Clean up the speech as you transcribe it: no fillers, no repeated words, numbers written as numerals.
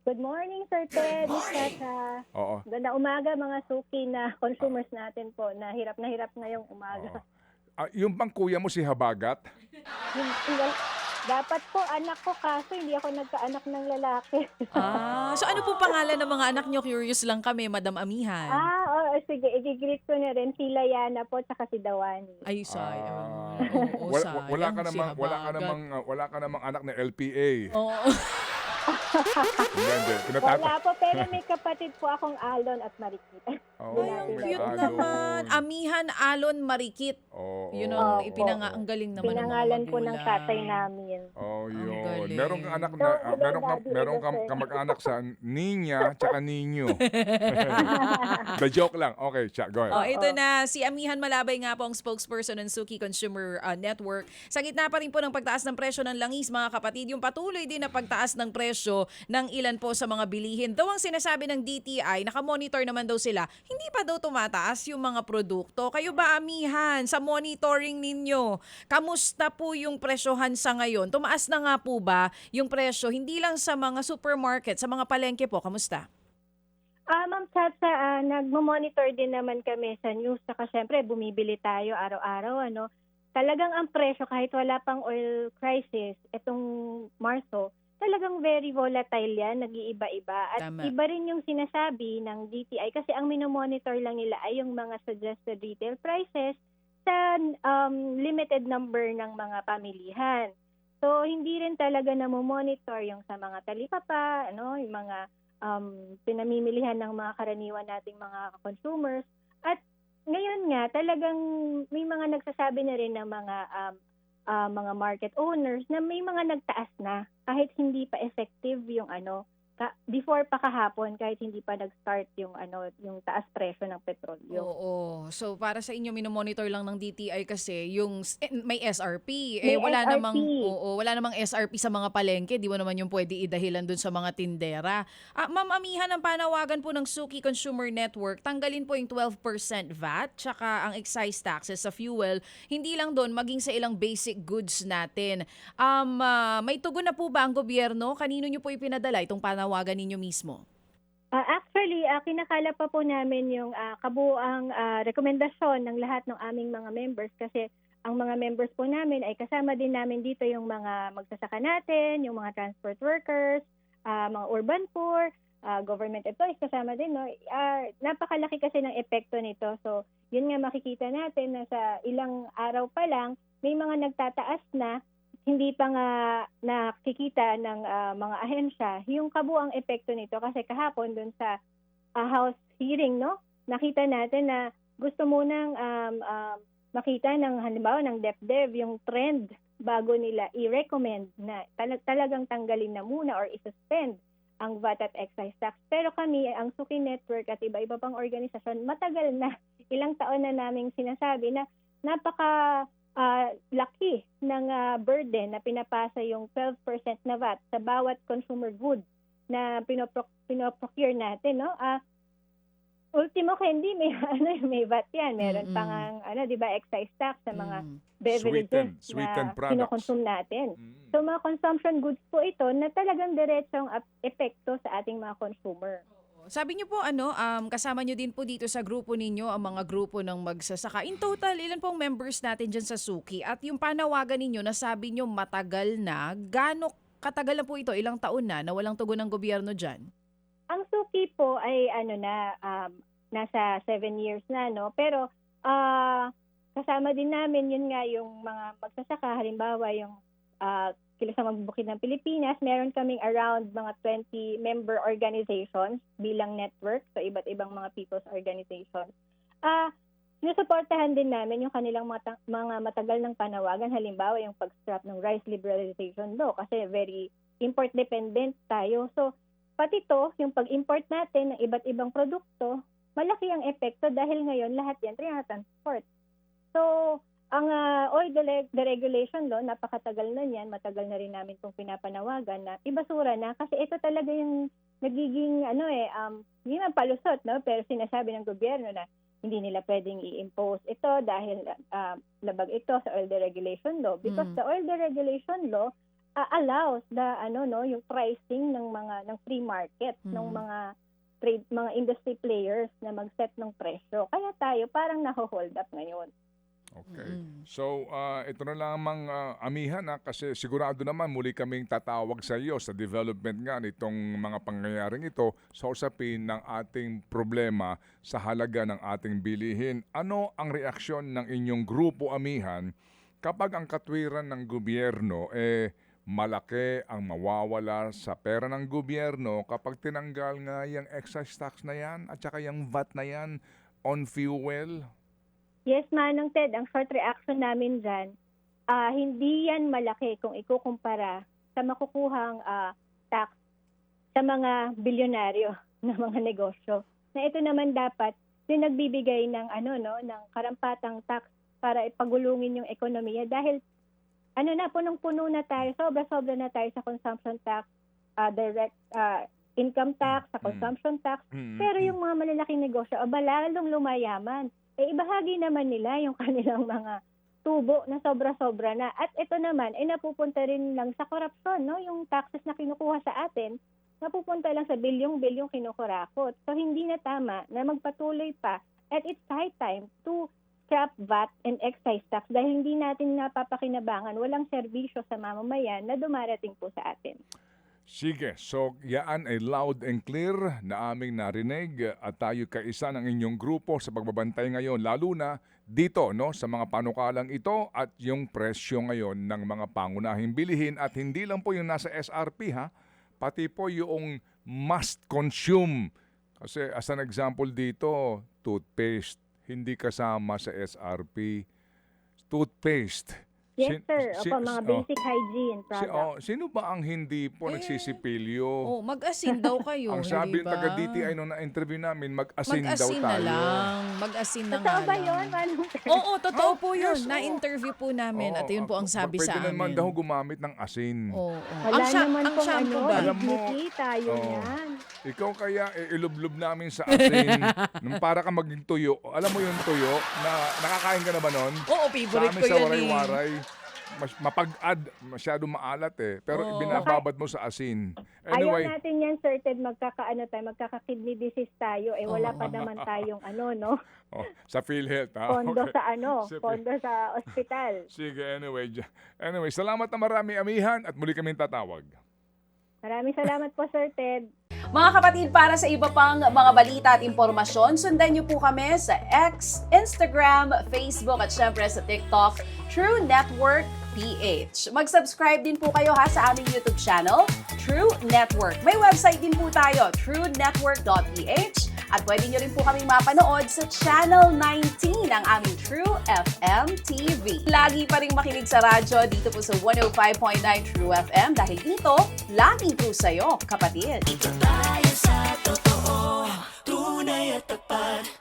Good morning, Sir Ted, Miss Tata. Oo, Ganda umaga mga suki na consumers natin po na hirap ngayong oo. umaga. Yung bang kuya mo si Habagat? Well, dapat po anak ko kaso hindi ako nagkaanak ng lalaki. So ano po pangalan ng mga anak niyo? Curious lang kami, Madam Amihan. Oo, sige, i-greet ko na rin si Layana po tsaka si Dawani. Ay, sayang. Ah, Oo, wala sayang ka si namang Habagat. wala ka namang anak na LPA. Oo. Hindi. Wala po, pero may kapatid po akong Alon at Marikita. Oo, Hindi Ay, ang natin may cute nalalaman. naman. alon. Amihan Alon Marikit. Yun Oo, ang Opo. ang galing naman ng mga Pinangalan po ng tatay magulang. namin. oh, Ang yun. Meron kang galing. anak So, na hello Daddy, meron hello kang sir. kamag-anak sa Ninya tsaka Ninyo. The joke lang. Okay, go ahead. Oh, ito Oo. na, si Amihan Malabay nga po ang spokesperson ng Suki Consumer Network. Sa gitna pa rin po ng pagtaas ng presyo ng langis, mga kapatid, yung patuloy din na pagtaas ng presyo ng ilan po sa mga bilihin. Daw ang sinasabi ng DTI, nakamonitor naman daw sila, hindi pa daw tumataas yung mga produkto. Kayo ba, Amihan, sa monitoring ninyo, kamusta po yung presyohan sa ngayon? Tumaas na nga po ba yung presyo, hindi lang sa mga supermarket, sa mga palengke po, kamusta? Ma'am Chacha, nagmo-monitor din naman kami sa news. Saka syempre, bumibili tayo araw-araw. Talagang ang presyo, kahit wala pang oil crisis, itong Marso, talagang very volatile yan, nag-iiba-iba. At Tama. iba rin yung sinasabi ng DTI kasi ang minomonitor lang nila ay yung mga suggested retail prices sa limited number ng mga pamilihan. So, hindi rin talaga namomonitor yung sa mga talipapa, yung mga pinamimilihan ng mga karaniwan nating mga consumers. At ngayon nga, talagang may mga nagsasabi na rin ng mga market owners na may mga nagtaas na kahit hindi pa effective yung before pa kahapon kahit hindi pa nag-start yung yung taas presyo ng petrolyo. Oo. So para sa inyo minomonitor lang ng DTI kasi yung may SRP. May Wala SRP. wala namang SRP sa mga palengke, di mo naman yung pwede idahilan dun sa mga tindera. Ma'am Amihan, ang panawagan po ng Suki Consumer Network, tanggalin po yung 12% VAT tsaka ang excise taxes sa fuel, hindi lang doon maging sa ilang basic goods natin. May tugon na po ba ang gobyerno? Kanino nyo po ipinadala itong panawagan ninyo mismo? Actually, kinakala pa po namin yung kabuuang rekomendasyon ng lahat ng aming mga members kasi ang mga members po namin ay kasama din namin dito yung mga magsasaka natin, yung mga transport workers, mga urban poor, government employees kasama din. No? Napakalaki kasi ng epekto nito. So, yun nga makikita natin na sa ilang araw pa lang, may mga nagtataas na hindi pa nga nakikita ng mga ahensya yung kabuang epekto nito kasi kahapon dun sa House hearing, no, nakita natin na gusto munang makita ng halimbawa ng DepDev yung trend bago nila i-recommend na talagang tanggalin na muna or i-suspend ang VAT at excise tax. Pero kami, ang Suki Network at iba-iba pang organisasyon, matagal na, ilang taon na naming sinasabi na napaka laki ng burden na pinapasa yung 12% na VAT sa bawat consumer good na pinoprocure natin, no? Ultimo candy may may VAT yan. Meron pang 'di ba, excise tax sa mga beverages Sweetened na products. kinokonsume natin. So mga consumption goods po ito na talagang diretsong epekto sa ating mga consumer. Sabi niyo po kasama niyo din po dito sa grupo ninyo ang mga grupo ng magsasaka. In total, ilan pong members natin dyan sa Suki? At yung panawagan ninyo, nasabi niyo matagal na, gaano katagal na po ito? Ilang taon na walang tugon ng gobyerno dyan? Ang Suki po ay nasa 7 years na, no? Pero kasama din namin yun nga yung mga magsasaka, halimbawa yung Kilusang Magbukid ng Pilipinas, meron kaming around mga 20 member organizations bilang network, so iba't ibang mga people's organizations. Sinusuportahan din namin yung kanilang mga matagal ng panawagan, halimbawa yung pag-scrap ng rice liberalization law kasi very import dependent tayo. So pati to, yung pag-import natin ng iba't ibang produkto, malaki ang epekto dahil ngayon lahat yan transport. So ang oil deregulation law, napakatagal na yan, matagal na rin namin itong pinapanawagan na ibasura na kasi ito talaga yung nagiging hindi man palusot, no? Pero sinasabi ng gobyerno na hindi nila pwedeng i-impose ito dahil labag ito sa oil deregulation law because the oil deregulation law allows the yung pricing ng free market ng mga trade, mga industry players na mag-set ng presyo. Kaya tayo parang naho-hold up ngayon. Okay. So, ito na lamang amihan kasi sigurado naman muli kaming tatawag sa iyo sa development nga nitong mga pangyayaring ito sa usapin ng ating problema sa halaga ng ating bilihin. Ano ang reaksyon ng inyong grupo amihan kapag ang katwiran ng gobyerno malaki ang mawawala sa pera ng gobyerno kapag tinanggal nga yung excise tax na yan at saka yung VAT na yan on fuel? Yes, Manong Ted, ang short reaction namin dyan, hindi yan malaki kung ikukumpara sa makukuhang tax sa mga bilyonaryo na mga negosyo. Na ito naman dapat yung nagbibigay ng ng karampatang tax para ipagulungin yung ekonomiya dahil punong-puno na tayo, sobra-sobra na tayo sa consumption tax, direct income tax, sa consumption tax. Pero yung mga malalaking negosyo, lalong lumayaman. Ibahagi naman nila yung kanilang mga tubo na sobra-sobra na. At ito naman, napupunta rin lang sa korupsyon, no? Yung taxes na kinukuha sa atin, napupunta lang sa bilyong-bilyong kinukurakot. So, hindi na tama na magpatuloy pa. At it's high time to scrap VAT and excise tax dahil hindi natin napapakinabangan, walang serbisyo sa mamamayan na dumarating po sa atin. Sige, so yan ay loud and clear na aming narinig at tayo kaisa ng inyong grupo sa pagbabantay ngayon, lalo na dito sa mga panukalang ito at yung presyo ngayon ng mga pangunahing bilihin at hindi lang po yung nasa SRP pati po yung must consume. Kasi as an example dito, toothpaste, hindi kasama sa SRP. Toothpaste. Yes, sir. Mga basic hygiene products. Sino ba ang hindi po nagsisipilyo? Mag-asin daw kayo. Ang sabi ng taga DTI nung na-interview namin, mag-asin daw tayo. Mag-asin na totoo nga ba lang. yun, Manong? Oo, totoo po yun. Yes, Na-interview po namin at yun po ang sabi sa Pwede naman amin. daw gumamit ng asin. Oo. Wala naman ang pong shampoo ba? Alam mo, dignity tayo yan. Ikaw kaya ilublob namin sa asin nung para ka maging tuyo. Alam mo yung tuyo na nakakain ka na ba nun? Oo, Sa favorite amin ko sa yan waray-waray. Mapag-add, masyado maalat pero binababad mo sa asin. Anyway, Ayaw natin yan, Sir Ted, magkaka-kidney disease tayo. Wala pa naman tayong sa PhilHealth. pondo Okay. sa pondo sa ospital. Sige, anyway, salamat na marami, amihan, at muli kaming tatawag. Maraming salamat po, Sir Ted. Mga kapatid, para sa iba pang mga balita at impormasyon, sundan niyo po kami sa X, Instagram, Facebook at syempre sa TikTok, True Network PH. Mag-subscribe din po kayo sa aming YouTube channel, True Network. May website din po tayo, truenetwork.ph, at pwede niyo rin po kaming mapanood sa Channel 19 ng aming True FM TV. Lagi pa rin makinig sa radyo dito po sa 105.9 True FM dahil dito, laging true sa'yo, kapatid. Tayo sa totoo, tunay at tapat.